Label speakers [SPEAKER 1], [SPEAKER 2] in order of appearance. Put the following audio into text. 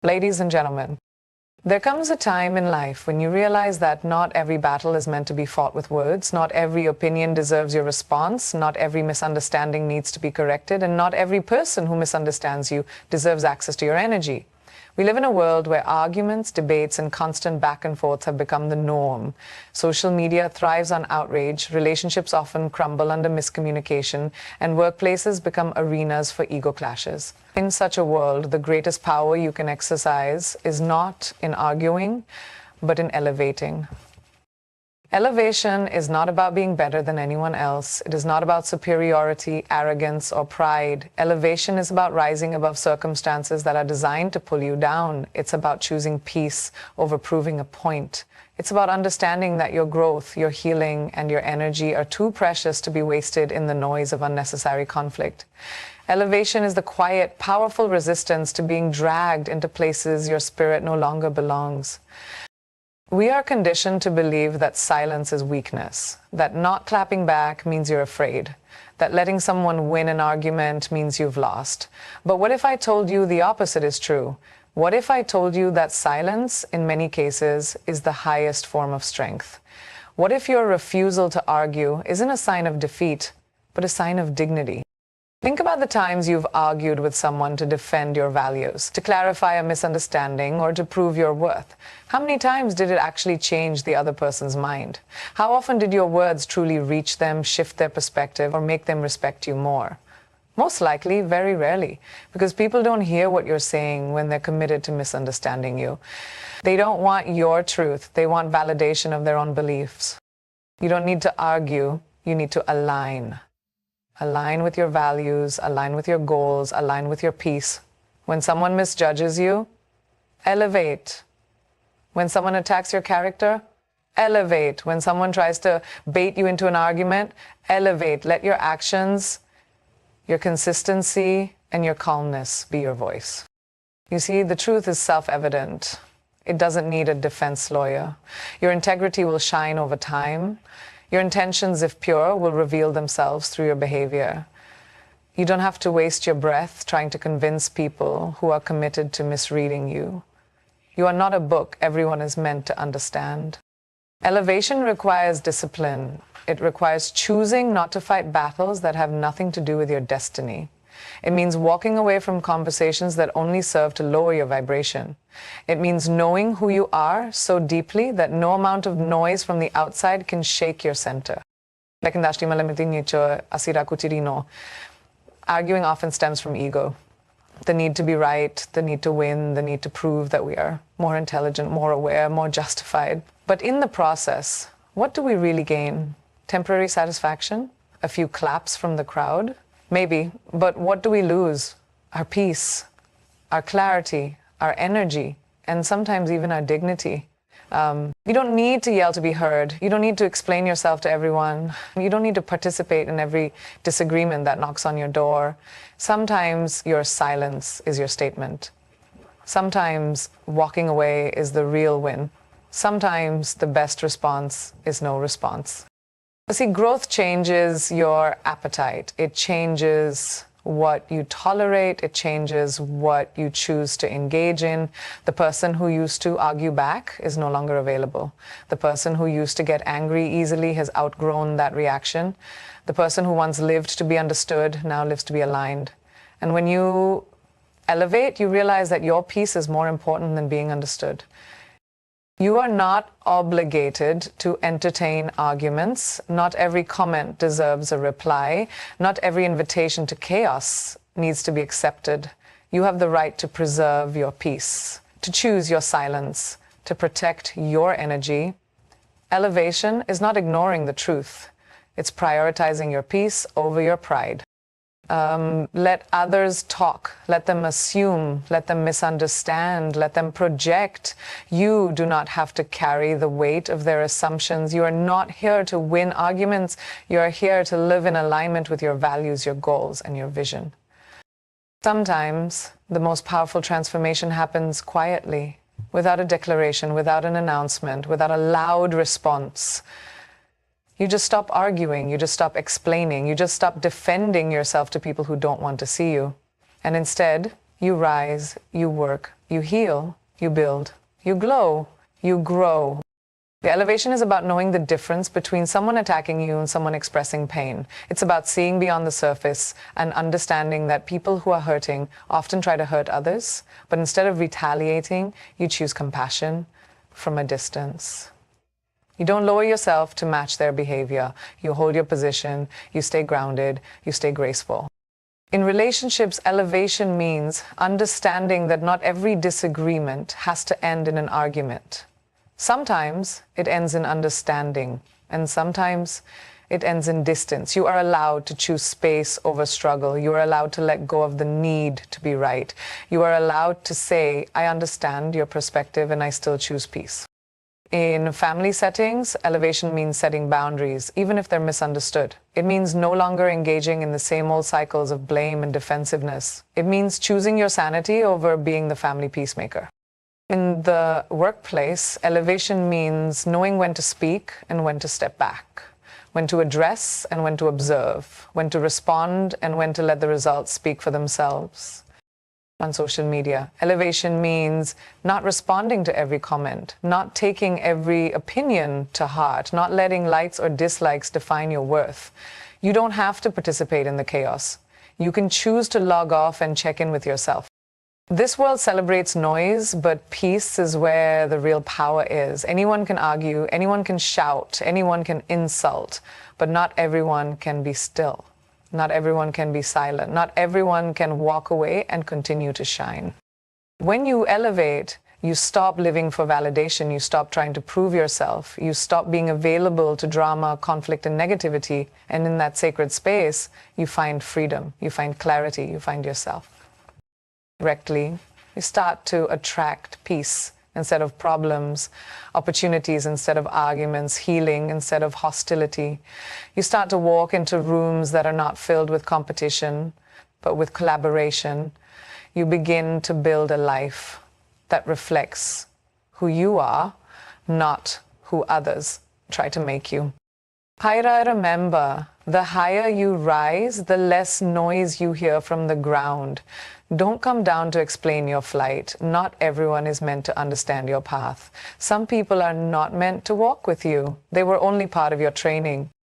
[SPEAKER 1] Ladies and gentlemen, there comes a time in life when you realize that not every battle is meant to be fought with words, not every opinion deserves your response, not every misunderstanding needs to be corrected, and not every person who misunderstands you deserves access to your energy. We live in a world where arguments, debates, and constant back and forth have become the norm. Social media thrives on outrage, relationships often crumble under miscommunication, and workplaces become arenas for ego clashes. In such a world, the greatest power you can exercise is not in arguing, but in elevating. Elevation is not about being better than anyone else. It is not about superiority, arrogance, or pride. Elevation is about rising above circumstances that are designed to pull you down. It's about choosing peace over proving a point. It's about understanding that your growth, your healing, and your energy are too precious to be wasted in the noise of unnecessary conflict. Elevation is the quiet, powerful resistance to being dragged into places your spirit no longer belongs. We are conditioned to believe that silence is weakness, that not clapping back means you're afraid, that letting someone win an argument means you've lost. But what if I told you the opposite is true? What if I told you that silence, in many cases, is the highest form of strength? What if your refusal to argue isn't a sign of defeat, but a sign of dignity? Think about the times you've argued with someone to defend your values, to clarify a misunderstanding, or to prove your worth. How many times did it actually change the other person's mind? How often did your words truly reach them, shift their perspective, or make them respect you more? Most likely, very rarely, because people don't hear what you're saying when they're committed to misunderstanding you. They don't want your truth. They want validation of their own beliefs. You don't need to argue. You need to align. Align with your values, align with your goals, align with your peace. When someone misjudges you, elevate. When someone attacks your character, elevate. When someone tries to bait you into an argument, elevate. Let your actions, your consistency, and your calmness be your voice. You see, the truth is self-evident. It doesn't need a defense lawyer. Your integrity will shine over time. Your intentions, if pure, will reveal themselves through your behavior. You don't have to waste your breath trying to convince people who are committed to misreading you. You are not a book everyone is meant to understand. Elevation requires discipline. It requires choosing not to fight battles that have nothing to do with your destiny. It means walking away from conversations that only serve to lower your vibration. It means knowing who you are so deeply that no amount of noise from the outside can shake your center. Arguing often stems from ego. The need to be right, the need to win, the need to prove that we are more intelligent, more aware, more justified. But in the process, what do we really gain? Temporary satisfaction? A few claps from the crowd? Maybe, but what do we lose? Our peace, our clarity, our energy, and sometimes even our dignity. You don't need to yell to be heard. You don't need to explain yourself to everyone. You don't need to participate in every disagreement that knocks on your door. Sometimes your silence is your statement. Sometimes walking away is the real win. Sometimes the best response is no response. See, growth changes your appetite. It changes what you tolerate. It changes what you choose to engage in. The person who used to argue back is no longer available. The person who used to get angry easily has outgrown that reaction. The person who once lived to be understood now lives to be aligned. And when you elevate, you realize that your peace is more important than being understood. You are not obligated to entertain arguments. Not every comment deserves a reply. Not every invitation to chaos needs to be accepted. You have the right to preserve your peace, to choose your silence, to protect your energy. Elevation is not ignoring the truth. It's prioritizing your peace over your pride. Let others talk, let them assume, let them misunderstand, let them project. You do not have to carry the weight of their assumptions. You are not here to win arguments. You are here to live in alignment with your values, your goals, and your vision. Sometimes the most powerful transformation happens quietly, without a declaration, without an announcement, without a loud response. You just stop arguing, you just stop explaining, you just stop defending yourself to people who don't want to see you. And instead, you rise, you work, you heal, you build, you glow, you grow. The elevation is about knowing the difference between someone attacking you and someone expressing pain. It's about seeing beyond the surface and understanding that people who are hurting often try to hurt others, but instead of retaliating, you choose compassion from a distance. You don't lower yourself to match their behavior. You hold your position, you stay grounded, you stay graceful. In relationships, elevation means understanding that not every disagreement has to end in an argument. Sometimes it ends in understanding, and sometimes it ends in distance. You are allowed to choose space over struggle. You are allowed to let go of the need to be right. You are allowed to say, I understand your perspective and I still choose peace. In family settings, elevation means setting boundaries, even if they're misunderstood. It means no longer engaging in the same old cycles of blame and defensiveness. It means choosing your sanity over being the family peacemaker. In the workplace, elevation means knowing when to speak and when to step back, when to address and when to observe, when to respond and when to let the results speak for themselves. On social media, elevation means not responding to every comment, not taking every opinion to heart, not letting likes or dislikes define your worth. You don't have to participate in the chaos. You can choose to log off and check in with yourself. This world celebrates noise, but peace is where the real power is. Anyone can argue, anyone can shout, anyone can insult, but not everyone can be still. Not everyone can be silent. Not everyone can walk away and continue to shine. When you elevate, you stop living for validation. You stop trying to prove yourself. You stop being available to drama, conflict, and negativity. And in that sacred space, you find freedom, you find clarity, you find yourself. Directly, you start to attract peace instead of problems, opportunities instead of arguments, healing instead of hostility. You start to walk into rooms that are not filled with competition, but with collaboration. You begin to build a life that reflects who you are, not who others try to make you. Pyra, remember, the higher you rise, the less noise you hear from the ground. Don't come down to explain your flight. Not everyone is meant to understand your path. Some people are not meant to walk with you. They were only part of your training.